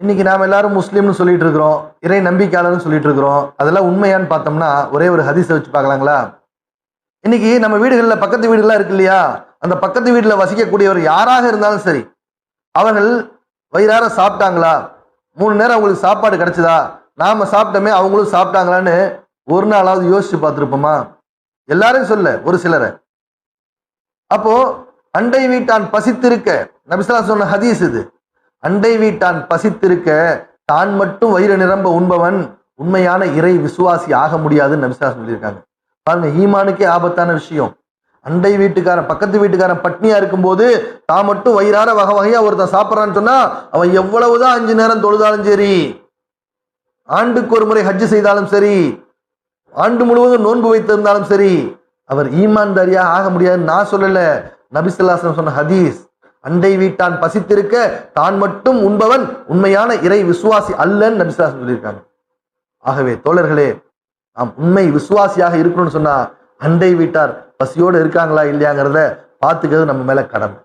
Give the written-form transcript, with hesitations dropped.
இன்னைக்கு நாம எல்லாரும் முஸ்லீம்னு சொல்லிட்டு இருக்கிறோம், இறை நம்பிக்கையாளர்னு சொல்லிட்டு இருக்கிறோம். அதெல்லாம் உண்மையான்னு பார்த்தோம்னா ஒரே ஒரு ஹதீஸை வச்சு பார்க்கலாங்களா? இன்னைக்கு நம்ம வீடுகளில் பக்கத்து வீடுலாம் இருக்கு இல்லையா, அந்த பக்கத்து வீட்டில் வசிக்கக்கூடியவர் யாராக இருந்தாலும் சரி, அவர்கள் வயிறார சாப்பிட்டாங்களா, 3 நேரம் அவங்களுக்கு சாப்பாடு கிடைச்சதா, நாம சாப்பிட்டோமே அவங்களும் சாப்பிட்டாங்களான்னு ஒரு நாளாவது யோசிச்சு பார்த்துருப்போமா? எல்லாரும் சொல்ல, ஒரு சிலரை. அப்போ அண்டை வீட்டான் பசித்திருக்க, நபிஸல்லல்லாஹு சொன்ன ஹதீஸ் இது. அண்டை வீட்டான் பசித்திருக்க தான் மட்டும் வயிறு நிரம்ப உண்பவன் உண்மையான இறை விசுவாசி ஆக முடியாதுன்னு நபிஸல்லல்லாஹு சொல்லியிருக்காங்க. பாருங்க, ஈமானுக்கே ஆபத்தான விஷயம். அண்டை வீட்டுக்காரன் பக்கத்து வீட்டுக்காரன் பட்னியா இருக்கும்போது தான் மட்டும் வயிறார வகை வகையா ஒருத்தன் சாப்பிட்றான்னு சொன்னா அவன் எவ்வளவுதான் 5 நேரம் தொழுதாலும் சரி, ஆண்டுக்கு ஒரு முறை ஹஜ்ஜு செய்தாலும் சரி, ஆண்டு முழுவதும் நோன்பு வைத்திருந்தாலும் சரி, அவர் ஈமான்தாரியா ஆக முடியாதுன்னு நான் சொல்லல, நபிஸல்லல்லாஹு அலைஹி வஸல்லம் சொன்ன ஹதீஸ். அண்டை வீட்டான் பசித்திருக்க தான் மட்டும் உண்பவன் உண்மையான இறை விசுவாசி அல்லன்னு நபிஸல்லல்லாஹு அலைஹி வஸல்லம் சொல்லியிருக்காங்க. ஆகவே தோழர்களே, நாம் உண்மை விசுவாசியாக இருக்கணும்னு சொன்னா அண்டை வீட்டார் பசியோடு இருக்காங்களா இல்லையாங்கிறத பார்த்துக்கிறது நம்ம மேல கடமை.